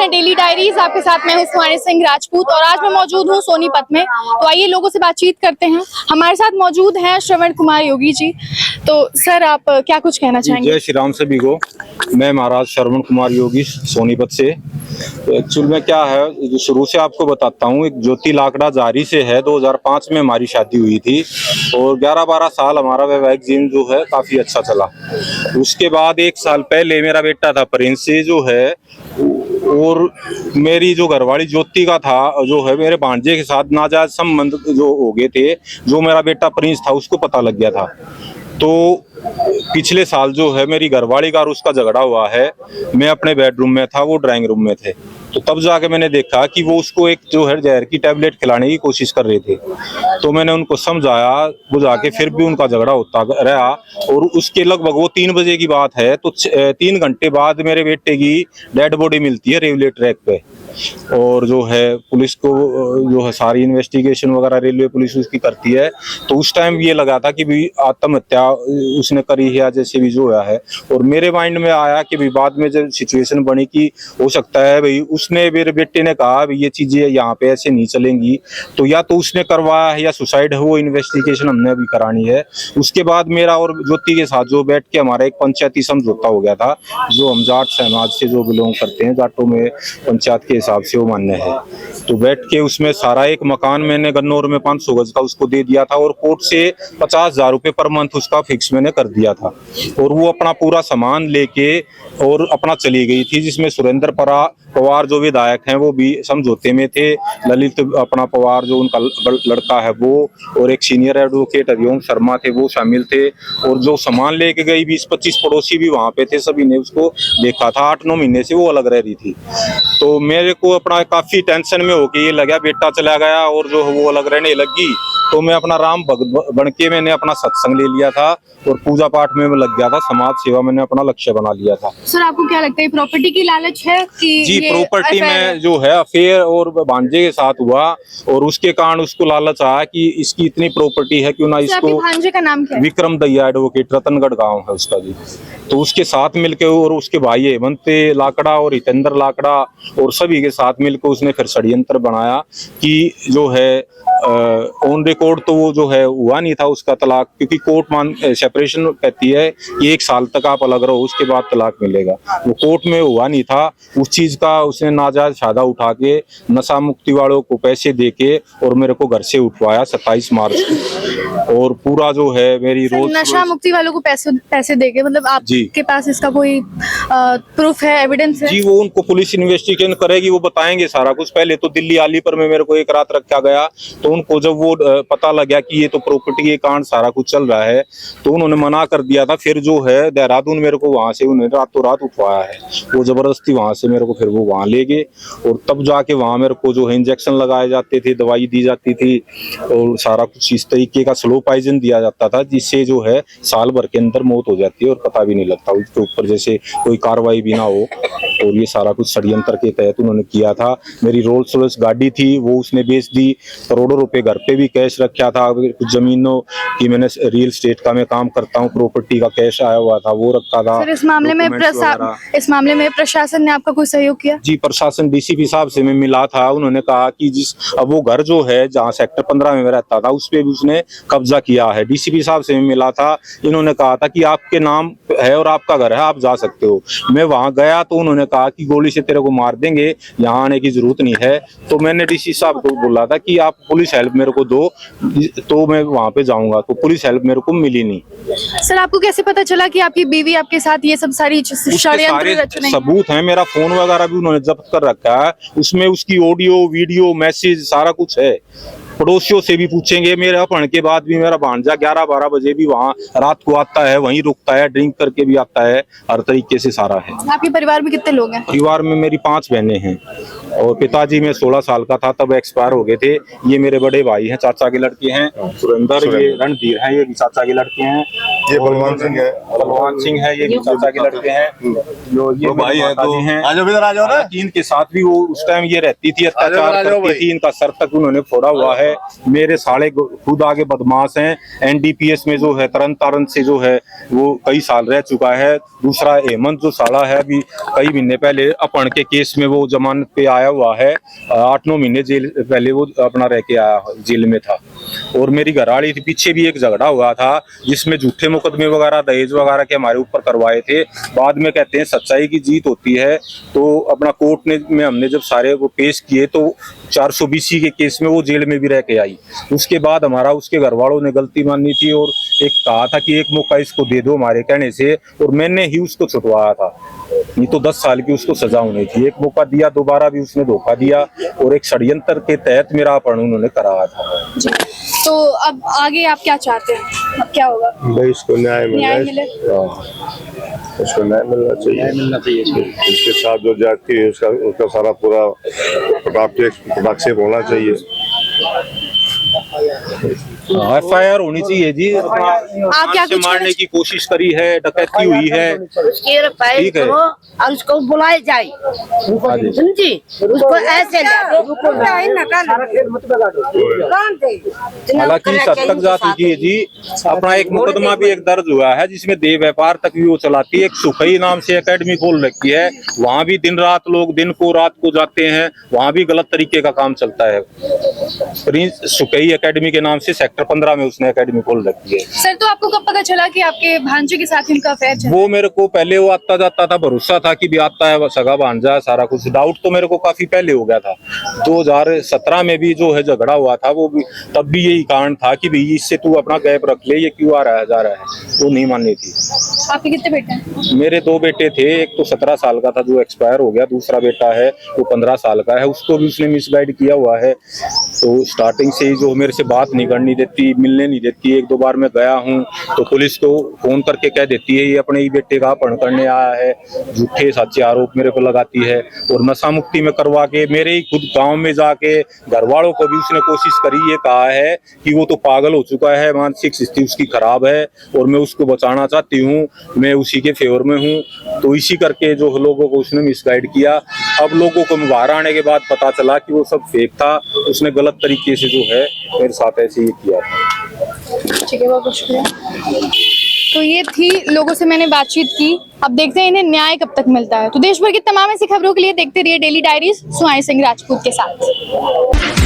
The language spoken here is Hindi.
है डेली डायरीज। आपके साथ मैं हूं सुहानी सिंह राजपूत और आज मैं मौजूद हूं सोनीपत में। तो आइए लोगों से बातचीत करते हैं। हमारे साथ मौजूद हैं श्रवण कुमार योगी जी। तो सर आप क्या कुछ कहना चाहेंगे? जय श्री राम सभी को। मैं महाराज श्रवण कुमार योगी सोनीपत से। एक्चुअल में क्या है, जो शुरू से आपको बताता हूँ, एक ज्योति लाकड़ा जारी से है। 2005 में हमारी शादी हुई थी और 11-12 साल हमारा वैवाहिक जीवन जो है काफी अच्छा चला। उसके बाद 1 साल पहले मेरा बेटा था प्रिंस से जो है, और मेरी जो घरवाली ज्योति का था जो है, मेरे भांजे के साथ नाजायज संबंध जो हो गए थे। जो मेरा बेटा प्रिंस था उसको पता लग गया था। तो पिछले साल जो है मेरी घरवाली का और उसका झगड़ा हुआ है। मैं अपने बेडरूम में था, वो ड्राइंग रूम में थे। तो तब जाके मैंने देखा कि वो उसको एक जो है जहर की टैबलेट खिलाने की कोशिश कर रहे थे। तो मैंने उनको समझाया, वो जाके फिर भी उनका झगड़ा होता रहा। और उसके लगभग वो 3 बजे की बात है, तो 3 घंटे बाद मेरे बेटे की डेड बॉडी मिलती है रेलवे ट्रैक पे। और जो है पुलिस को जो है सारी इन्वेस्टिगेशन वगैरह रेलवे पुलिस उसकी करती है। तो उस टाइम ये लगा था कि भी आत्महत्या उसने करी है या जैसे भी जो है। और मेरे माइंड में आया कि भी बाद में जब सिचुएशन बनी कि हो सकता है भाई उसने, मेरे बेटे ने कहा भाई ये चीजें यहाँ पे ऐसे नहीं चलेंगी, तो या तो उसने करवाया है या सुसाइड है, वो इन्वेस्टिगेशन हमने अभी करानी है। उसके बाद मेरा और ज्योति के साथ जो बैठ के हमारा एक पंचायती समझौता हो गया था। जो हम जाट समाज से जो बिलोंग करते हैं, जाटों में पंचायत के हिसाब से वो मान्य है। तो बैठ के उसमें सारा एक मकान मैंने गन्नौर में 500 गज का उसको दे दिया था और कोर्ट से 50,000 रुपये पर मंथ उसका फिक्स मैंने कर दिया था। और वो अपना पूरा सामान लेके और अपना चली गई थी, जिसमें सुरेंद्र पवार जो विधायक हैं वो भी समझौते में थे। ललित अपना पवार जो उनका लड़का है वो, और एक सीनियर एडवोकेट हरिओम शर्मा थे, वो शामिल थे। और जो सामान लेके गई 20-25 पड़ोसी भी वहां पे थे, सभी ने उसको देखा था। 8-9 महीने से वो अलग रह रही थी। तो मेरे को अपना काफी टेंशन में होके ये लगा, बेटा चला गया और जो वो अलग रहने लगी। तो मैं अपना राम भक्त बन के मैंने अपना सत्संग ले लिया था और पूजा पाठ में लग गया था। समाज सेवा मैंने अपना लक्ष्य बना लिया था। सर आपको क्या लगता है प्रॉपर्टी की लालच है कि जी, प्रॉपर्टी में जो है अफेयर और भांजे के साथ हुआ और उसके कारण उसको लालच आया कि इसकी इतनी प्रॉपर्टी है, क्यों ना इसको। भांजे का नाम क्या है? विक्रम दैया एडवोकेट, रतनगढ़ गांव है उसका जी। तो उसके साथ मिलके और उसके भाई हेमंत लाकड़ा और हितेंद्र लाकड़ा और सभी के साथ मिलकर उसने फिर षड्यंत्र बनाया कि जो है ऑन रिकॉर्ड तो वो जो है हुआ नहीं था उसका तलाक, क्योंकि कोर्ट सेपरेशन कहती है कि 1 साल तक आप अलग रहो, उसके बाद तलाक मिलेगा। वो कोर्ट में हुआ नहीं था। उस चीज का उसने नाजायज फायदा उठा के नशा मुक्ति वालों को पैसे देके और मेरे को घर से उठवाया 27 मार्च को। और पूरा जो है मेरी रोज नशा मुक्ति वालों को पैसे देके, मतलब आपके पास इसका कोई प्रूफ है, एविडेंस है? जी, वो उनको पुलिस इन्वेस्टिगेशन करेगी, वो बताएंगे सारा कुछ। पहले तो दिल्ली आली पर में मेरे को 1 रात रखा गया। तो उनको जब वो पता लग गया कि ये तो प्रॉपर्टी के कारण सारा कुछ चल रहा है, तो उन्होंने मना कर दिया था। फिर जो है देहरादून मेरे को वहां से उन्होंने रातों रात उठवाया है। वो जबरदस्ती वहां से मेरे को फिर वो वहां ले गए और तब जाके वहां मेरे को जो है इंजेक्शन लगाए जाते थे, दवाई दी जाती थी और सारा कुछ इस तरीके का स्लो पॉइजन दिया जाता था, जिससे जो है साल भर के अंदर मौत हो जाती है और पता भी नहीं लगता। उसके ऊपर जैसे कोई कार्रवाई भी ना हो। और ये सारा कुछ षड्यंत्र के तहत उन्होंने किया था। मेरी रोल्स रॉयस गाड़ी थी वो उसने बेच दी। करोड़ों रुपए घर पे भी कैश रखा था। कुछ जमीनों की, मैंने रियल स्टेट का मैं काम करता हूँ, प्रॉपर्टी का कैश आया हुआ था वो रखा था। सर इस मामले में प्रशासन ने आपका कोई सहयोग किया? जी, प्रशासन डीसीपी साहब से मैं मिला था। उन्होंने कहा कि अब वो घर जो है जहाँ सेक्टर 15 में रहता था उस पे भी उसने कब्जा किया है। डीसीपी साहब से मैं मिला था। इन्होंने कहा था कि आपके नाम है और आपका घर है, आप जा सकते हो। मैं वहां गया तो उन्होंने कहा कि गोली से तेरे को मार देंगे, यहाँ आने की जरूरत नहीं है। तो मैंने डीसी साहब को बोला था कि आप पुलिस हेल्प मेरे को दो, तो मैं वहां पे जाऊंगा। तो पुलिस हेल्प मेरे को मिली नहीं। सर आपको कैसे पता चला कि आपकी बीवी आपके साथ ये सब सारी षड्यंत्र रच रही है? सबूत है, मेरा फोन वगैरह भी उन्होंने जब्त कर रखा है। उसमें उसकी ऑडियो वीडियो मैसेज सारा कुछ है। पड़ोसियों से भी पूछेंगे। मेरे अपहरण के बाद भी मेरा भांजा 11-12 बजे भी वहाँ रात को आता है, वहीं रुकता है, ड्रिंक करके भी आता है। हर तरीके से सारा है। आपके परिवार में कितने लोग हैं? परिवार में मेरी 5 बहनें हैं और पिताजी में 16 साल का था तब एक्सपायर हो गए थे। ये मेरे बड़े भाई हैं, चाचा के लड़के हैं। सुरेंद्र, ये रणधीर हैं, ये भी चाचा के लड़के हैं। ये बलवान सिंह है। बलवान सिंह है, ये चाचा के लड़के हैं, जो ये भाई है तो हैं। आज इधर आ जाओ ना। हालांकि इनके साथ भी वो उस टाइम ये रहती थी, अत्याचार करती थी, इनका सर तक उन्होंने फोड़ा हुआ है। मेरे साले खुद आगे बदमाश हैं, एनडीपीएस में जो है तरन तारण से जो है वो कई साल रह चुका है। दूसरा हेमंत जो साला है, अभी कई महीने पहले अपहरण के केस में वो जमानत पे आया हुआ है, 8-9 महीने जेल पहले वो अपना रह के आया, जेल में था। और मेरी घरवाली थी, पीछे भी एक झगड़ा हुआ था जिसमें झूठे मुकदमे वगैरह दहेज वगैरह के हमारे ऊपर करवाए थे। बाद में कहते हैं सच्चाई की जीत होती है, तो अपना कोर्ट में हमने जब सारे वो पेश किए तो 420 के केस में वो जेल में भी रह के आई। उसके बाद हमारा उसके घर वालों ने गलती मानी थी और एक कहा था कि एक मौका इसको दे दो हमारे कहने से, और मैंने ही उसको छुटवाया था। नहीं तो 10 साल की उसको सजा होनी थी। एक मौका दिया, दोबारा भी उसने धोखा दिया और एक षड्यंत्र के तहत मेरा अपहरण उन्होंने कराया था। जी। तो अब आगे आप क्या चाहते हैं, अब क्या होगा? भाई इसको न्याय मिले। उसको न्याय मिलना चाहिए। इसके साथ जो जाति है उसका सारा पूरा पटाक्षेप होना चाहिए। FIR होनी चाहिए जी। आप क्या कुछ मारने की कोशिश करी है, डकैती हुई है, ठीक है। और उसको बुलाए जाए, समझी? उसको ऐसे हालांकि इस हद तक जा चुकी है जी। अपना एक मुकदमा भी एक दर्ज हुआ है जिसमें देह व्यापार तक भी वो चलाती है। एक सुखई नाम से एकेडमी खोल रखी है, वहाँ भी दिन रात लोग दिन को रात को जाते हैं, वहाँ भी गलत तरीके का काम चलता है। प्रिंस सुखई एकेडमी के नाम से सेक्टर 15 में उसने एकेडमी खोल रखी है। सर, तो आपको कब पता चला कि आपके भांजे के साथ इनका अफेयर चल? वो मेरे को पहले वो आता जाता था, भरोसा था कि भी आता है सगा भांजा, सारा कुछ। डाउट तो मेरे को काफी पहले हो गया था। 2017 में भी जो है झगड़ा हुआ था, वो भी तब भी यही कारण था कि भाई इससे तू अपना गैप रख ले, ये क्यों आ रहा है जा रहा है। वो नहीं माननी थी। आपके कितने बेटे हैं? मेरे 2 बेटे थे, एक तो 17 साल का था जो एक्सपायर हो गया, दूसरा बेटा है वो 15 साल का है, उसको भी उसने मिसगाइड किया हुआ है। तो स्टार्टिंग से ही जो मेरे से बात नहीं करनी देती, मिलने नहीं देती। 1-2 बार मैं गया हूँ तो पुलिस को फोन करके कह देती है ये अपने ही बेटे का अपहरण करने आया है, झूठे साचे आरोप मेरे पर लगाती है। और नशा मुक्ति में करवा के मेरे ही खुद गांव में जाके घर वालों को भी उसने कोशिश करी, ये कहा है कि वो तो पागल हो चुका है, मानसिक स्थिति उसकी खराब है और मैं उसको बचाना चाहती हूँ, मैं उसी के फेवर में हूँ। तो इसी करके जो लोगों को उसने मिसगाइड किया। अब लोगों को बाहर आने के बाद पता चला कि वो सब फेक था, उसने गलत तरीके से जो है मेरे साथ ऐसे ही किया था। ठीक है, बहुत बहुत शुक्रिया। तो ये थी, लोगों से मैंने बातचीत की। अब देखते हैं इन्हें न्याय कब तक मिलता है। तो देश भर की तमाम ऐसी खबरों के लिए देखते रहिए डेली डायरीज सुहानी सिंह राजपूत के साथ।